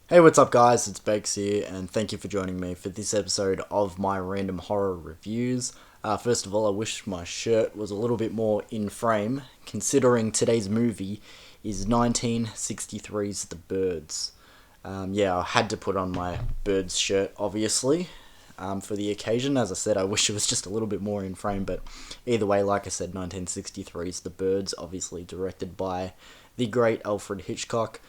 Hey, what's up, guys? It's Bakes here, and thank you for joining me for this episode of my random horror reviews. First of all, I wish my shirt was a little bit more in frame, considering today's movie is 1963's The Birds. Yeah, I had to put on my Birds shirt, obviously, for the occasion. As I said, I wish it was just a little bit more in frame, but either way, like I said, 1963's The Birds, obviously directed by the great Alfred Hitchcock.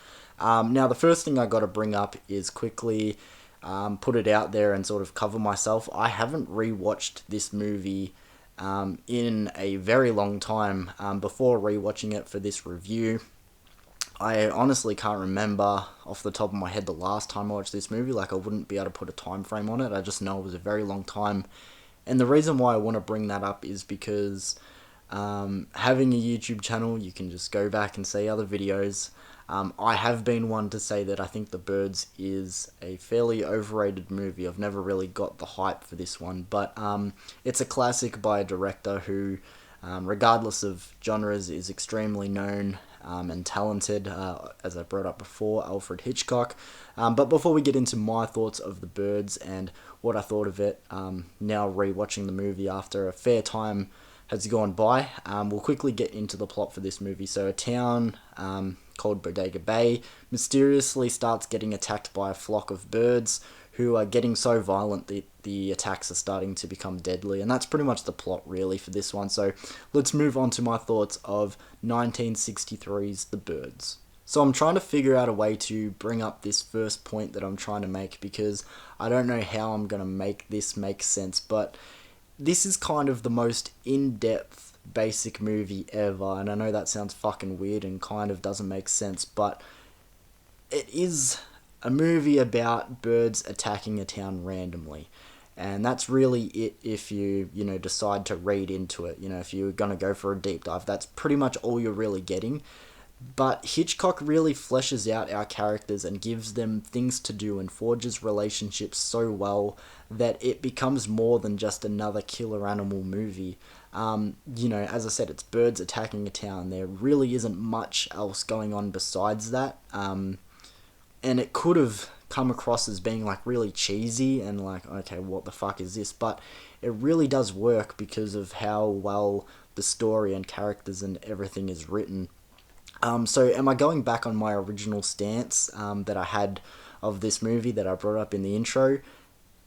Now, the first thing I got to bring up is quickly put it out there and sort of cover myself. I haven't rewatched this movie in a very long time. Before rewatching it for this review, I honestly can't remember off the top of my head the last time I watched this movie. Like, I wouldn't be able to put a time frame on it. I just know it was a very long time. And the reason why I want to bring that up is because having a YouTube channel, you can just go back and see other videos. I have been one to say that I think The Birds is a fairly overrated movie. I've never really got the hype for this one, but it's a classic by a director who, regardless of genres, is extremely known and talented, as I brought up before, Alfred Hitchcock. But before we get into my thoughts of The Birds and what I thought of it, now rewatching the movie after a fair time has gone by, we'll quickly get into the plot for this movie. So a town called Bodega Bay mysteriously starts getting attacked by a flock of birds who are getting so violent that the attacks are starting to become deadly. And that's pretty much the plot, really, for this one. So let's move on to my thoughts of 1963's The Birds. So I'm trying to figure out a way to bring up this first point that I'm trying to make, because I don't know how I'm going to make this make sense, but this is kind of the most in-depth basic movie ever, and I know that sounds fucking weird and kind of doesn't make sense, but it is a movie about birds attacking a town randomly. And that's really it if you decide to read into it. If you're going to go for a deep dive, that's pretty much all you're really getting. But Hitchcock really fleshes out our characters and gives them things to do and forges relationships so well that it becomes more than just another killer animal movie. As I said, it's birds attacking a town. There really isn't much else going on besides that. And it could have come across as being like really cheesy and like, okay, what the fuck is this? But it really does work because of how well the story and characters and everything is written. So am I going back on my original stance that I had of this movie that I brought up in the intro?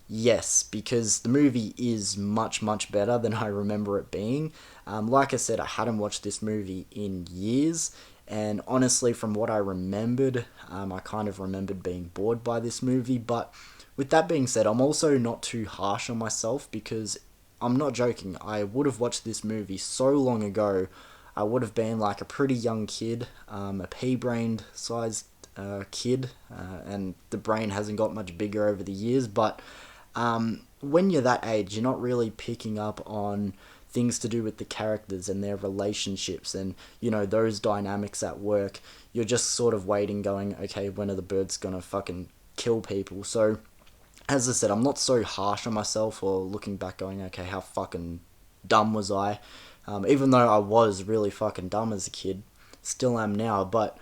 Yes, because the movie is much, much better than I remember it being. Like I said, I hadn't watched this movie in years, and honestly, from what I remembered, I kind of remembered being bored by this movie. But with that being said, I'm also not too harsh on myself, because I'm not joking. I would have watched this movie so long ago. I would have been like a pretty young kid, a pea-brained sized kid, and the brain hasn't got much bigger over the years, but when you're that age, you're not really picking up on things to do with the characters and their relationships and, those dynamics at work. You're just sort of waiting, going, okay, when are the birds gonna fucking kill people? So, as I said, I'm not so harsh on myself or looking back going, okay, how fucking dumb was I? Even though I was really fucking dumb as a kid, still am now, but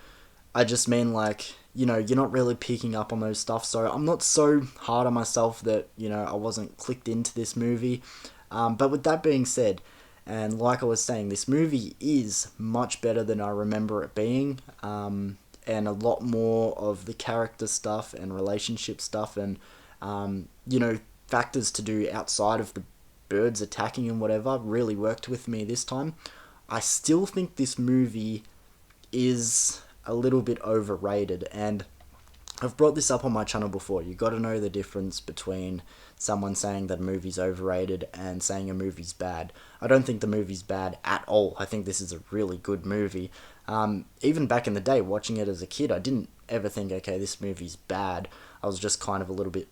I just mean, like, you're not really picking up on those stuff, so I'm not so hard on myself that, I wasn't clicked into this movie. But with that being said, and like I was saying, this movie is much better than I remember it being, and a lot more of the character stuff and relationship stuff and, factors to do outside of the birds attacking and whatever really worked with me this time. I still think this movie is a little bit overrated, and I've brought this up on my channel before. You got to know the difference between someone saying that a movie's overrated and saying a movie's bad. I don't think the movie's bad at all. I think this is a really good movie. Even back in the day, watching it as a kid, I didn't ever think, okay, this movie's bad. I was just kind of a little bit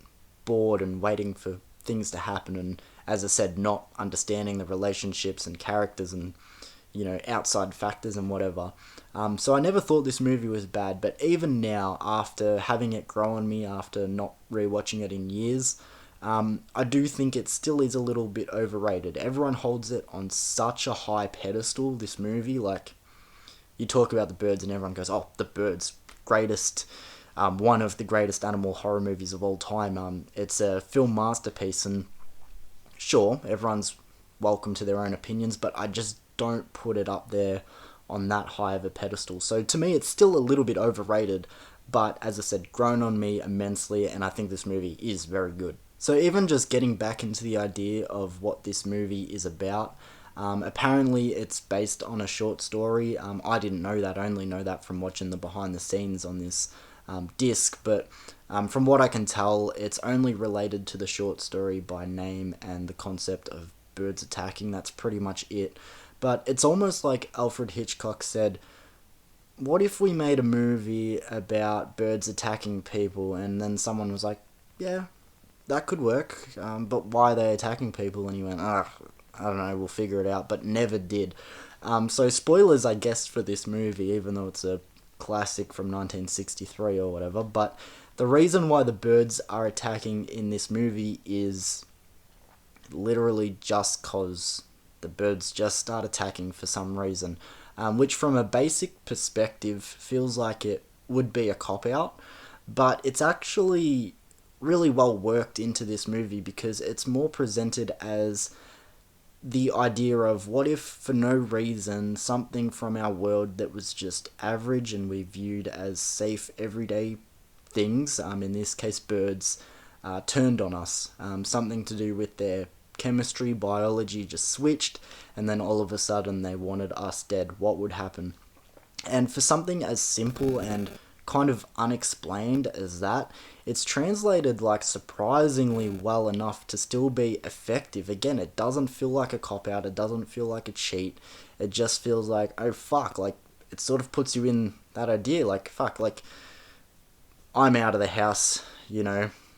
bored and waiting for things to happen, and as I said, not understanding the relationships and characters and outside factors and whatever. So I never thought this movie was bad, but even now, after having it grow on me, after not rewatching it in years, I do think it still is a little bit overrated. Everyone holds it on such a high pedestal, this movie. Like, you talk about the birds and everyone goes, oh, the birds, greatest one of the greatest animal horror movies of all time. It's a film masterpiece, and sure, everyone's welcome to their own opinions, but I just don't put it up there on that high of a pedestal. So to me, it's still a little bit overrated, but as I said, grown on me immensely, and I think this movie is very good. So even just getting back into the idea of what this movie is about, apparently it's based on a short story. I didn't know that, I only know that from watching the behind the scenes on this disc, but from what I can tell, it's only related to the short story by name and the concept of birds attacking. That's pretty much it. But it's almost like Alfred Hitchcock said, what if we made a movie about birds attacking people? And then someone was like, yeah, that could work, but why are they attacking people? And he went, I don't know, we'll figure it out, but never did. So spoilers, I guess, for this movie, even though it's a classic from 1963 or whatever, but the reason why the birds are attacking in this movie is literally just cause the birds just start attacking for some reason, which from a basic perspective feels like it would be a cop-out, but it's actually really well worked into this movie because it's more presented as the idea of what if for no reason something from our world that was just average and we viewed as safe everyday things, in this case birds, turned on us. Something to do with their chemistry, biology just switched, and then all of a sudden they wanted us dead. What would happen? And for something as simple and kind of unexplained as that, it's translated like surprisingly well enough to still be effective. Again, it doesn't feel like a cop out, it doesn't feel like a cheat. It just feels like, oh fuck, like it sort of puts you in that idea, like fuck, like I'm out of the house,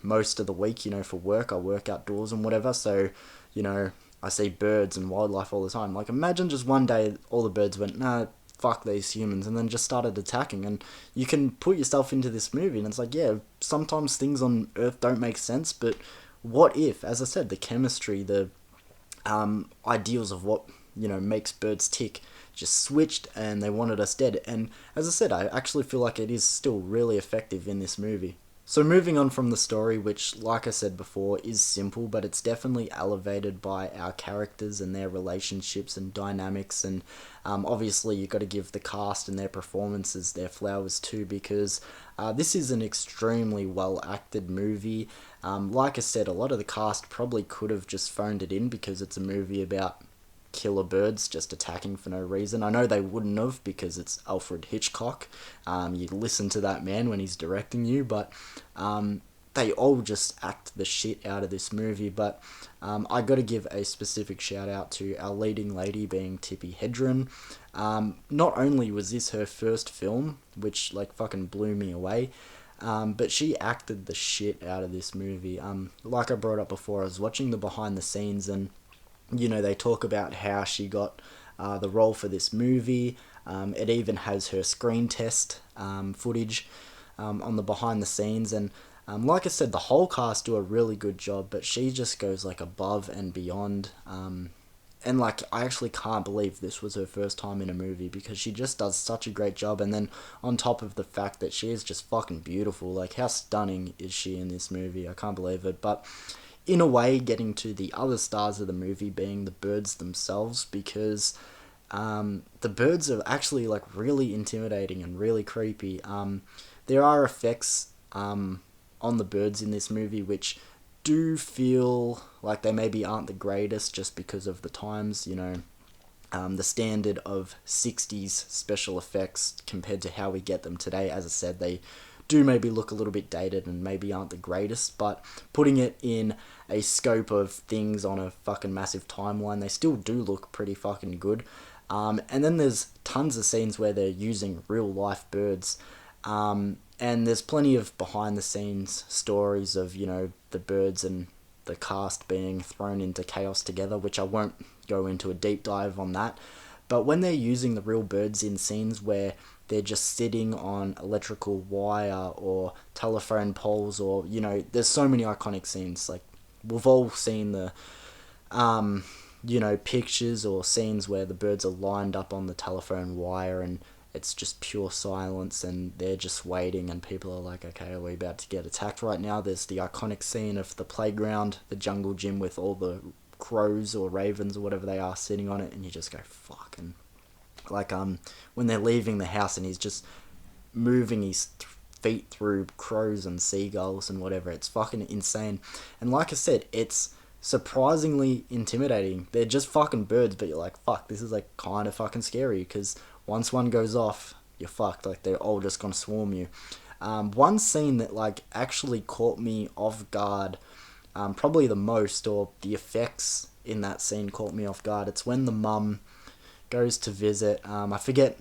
most of the week, for work. I work outdoors and whatever, so, I see birds and wildlife all the time. Like, imagine just one day all the birds went, nah, fuck these humans, and then just started attacking. And you can put yourself into this movie, and it's like, yeah, sometimes things on Earth don't make sense, but what if, as I said, the chemistry, the ideals of what, makes birds tick just switched and they wanted us dead. And as I said, I actually feel like it is still really effective in this movie. So moving on from the story, which, like I said before, is simple, but it's definitely elevated by our characters and their relationships and dynamics, and obviously you've got to give the cast and their performances their flowers too, because this is an extremely well-acted movie. Like I said, a lot of the cast probably could have just phoned it in because it's a movie about killer birds just attacking for no reason. I know they wouldn't have because it's Alfred Hitchcock. You listen to that man when he's directing you, but they all just act the shit out of this movie. But I got to give a specific shout out to our leading lady, being Tippi Hedren. Not only was this her first film, which like fucking blew me away, but she acted the shit out of this movie. Like I brought up before, I was watching the behind the scenes, and they talk about how she got the role for this movie. It even has her screen test footage on the behind the scenes. And like I said, the whole cast do a really good job, but she just goes like above and beyond. And like, I actually can't believe this was her first time in a movie because she just does such a great job. And then on top of the fact that she is just fucking beautiful, like how stunning is she in this movie? I can't believe it. But in a way, getting to the other stars of the movie being the birds themselves, because the birds are actually like really intimidating and really creepy. There are effects on the birds in this movie which do feel like they maybe aren't the greatest just because of the times, the standard of 60s special effects compared to how we get them today. As I said, they do maybe look a little bit dated and maybe aren't the greatest, but putting it in a scope of things on a fucking massive timeline, they still do look pretty fucking good. And then there's tons of scenes where they're using real life birds, and there's plenty of behind the scenes stories of, the birds and the cast being thrown into chaos together, which I won't go into a deep dive on that. But when they're using the real birds in scenes where they're just sitting on electrical wire or telephone poles, or, there's so many iconic scenes. Like, we've all seen the, pictures or scenes where the birds are lined up on the telephone wire, and it's just pure silence, and they're just waiting, and people are like, okay, are we about to get attacked right now? There's the iconic scene of the playground, the jungle gym with all the crows or ravens or whatever they are sitting on it, and you just go, fuck. And like, when they're leaving the house and he's just moving his feet through crows and seagulls and whatever, it's fucking insane. And like I said, it's surprisingly intimidating. They're just fucking birds, but you're like, fuck, this is like kind of fucking scary, because once one goes off, you're fucked. Like, they're all just gonna swarm you. One scene that like actually caught me off guard, probably the most, or the effects in that scene caught me off guard. It's when the mum goes to visit, I forget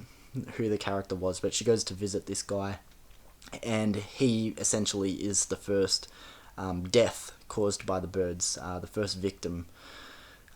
who the character was, but she goes to visit this guy, and he essentially is the first death caused by the birds, the first victim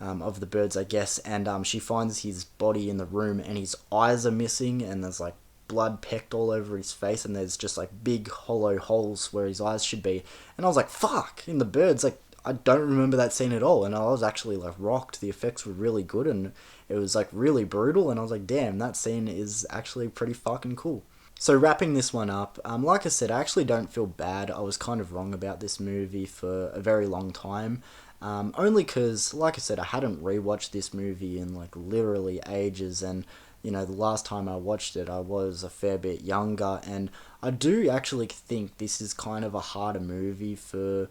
of the birds, I guess. And she finds his body in the room, and his eyes are missing, and there's like blood pecked all over his face, and there's just like big hollow holes where his eyes should be. And I was like, fuck, in the birds, like, I don't remember that scene at all, and I was actually like rocked. The effects were really good, and it was like really brutal, and I was like, damn, that scene is actually pretty fucking cool. So wrapping this one up, like I said, I actually don't feel bad. I was kind of wrong about this movie for a very long time. Only because, like I said, I hadn't rewatched this movie in like literally ages, and you know, the last time I watched it, I was a fair bit younger, and I do actually think this is kind of a harder movie for,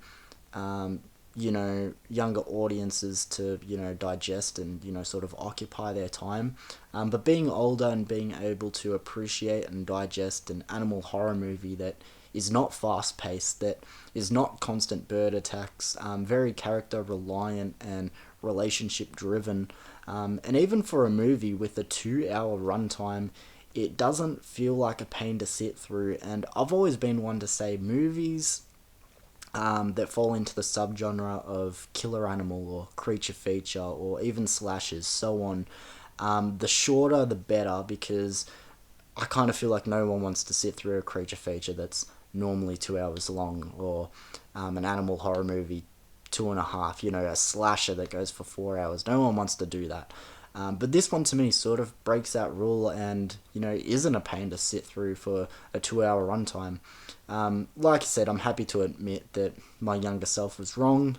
you know, younger audiences to, you know, digest and, you know, sort of occupy their time. But being older and being able to appreciate and digest an animal horror movie that is not fast paced, that is not constant bird attacks, very character reliant and relationship driven, and even for a movie with a 2 hour runtime, it doesn't feel like a pain to sit through. And I've always been one to say movies that fall into the subgenre of killer animal or creature feature or even slashes, so on, the shorter the better, because I kind of feel like no one wants to sit through a creature feature that's normally 2 hours long, or an animal horror movie 2.5, you know, a slasher that goes for 4 hours. No one wants to do that. But this one to me sort of breaks that rule, and, you know, isn't a pain to sit through for a 2 hour runtime. Like I said, I'm happy to admit that my younger self was wrong.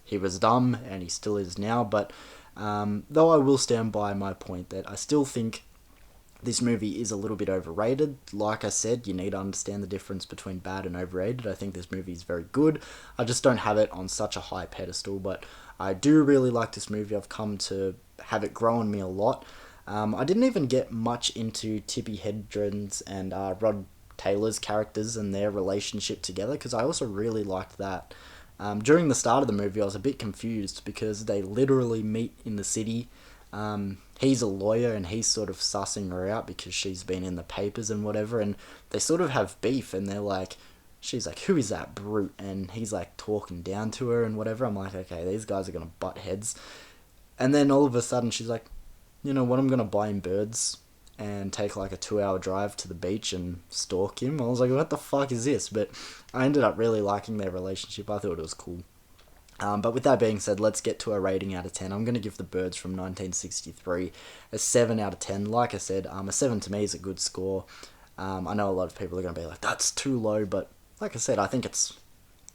He was dumb, and he still is now, but though I will stand by my point that I still think this movie is a little bit overrated. Like I said, you need to understand the difference between bad and overrated. I think this movie is very good. I just don't have it on such a high pedestal, but I do really like this movie. I've come to have it grow on me a lot. I didn't even get much into Tippi Hedren's and Rod Taylor's characters and their relationship together, because I also really liked that. During the start of the movie, I was a bit confused because they literally meet in the city. He's a lawyer, and he's sort of sussing her out because she's been in the papers and whatever, and they sort of have beef, and they're like, she's like, who is that brute? And he's like talking down to her and whatever. I'm like, okay, these guys are gonna butt heads. And then all of a sudden she's like, you know what, I'm gonna buy him birds and take like a 2 hour drive to the beach and stalk him. I was like, what the fuck is this? But I ended up really liking their relationship. I thought it was cool. But with that being said, let's get to a rating out of 10. I'm going to give The Birds from 1963 a 7 out of 10. Like I said, a 7 to me is a good score. I know a lot of people are going to be like, that's too low, but like I said, I think it's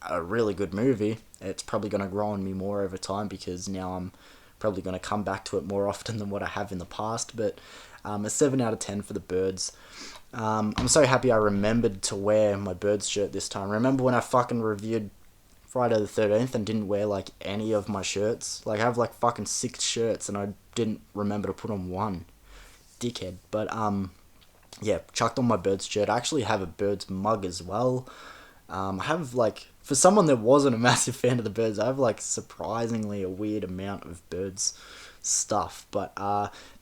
a really good movie. It's probably going to grow on me more over time, because now I'm probably going to come back to it more often than what I have in the past. But a 7 out of 10 for The Birds. I'm so happy I remembered to wear my Birds shirt this time. Remember when I fucking reviewed Friday the 13th and didn't wear like any of my shirts? Like, I have like fucking 6 shirts and I didn't remember to put on one. Dickhead. But yeah, chucked on my Birds shirt. I actually have a Birds mug as well. I have like, for someone that wasn't a massive fan of the Birds, I have like surprisingly a weird amount of Birds stuff. But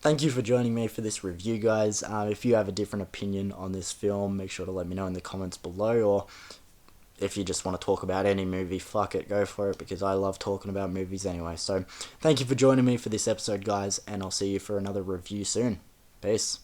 thank you for joining me for this review, guys. If you have a different opinion on this film, make sure to let me know in the comments below, or if you just want to talk about any movie, fuck it, go for it, because I love talking about movies anyway. So thank you for joining me for this episode, guys, and I'll see you for another review soon. Peace.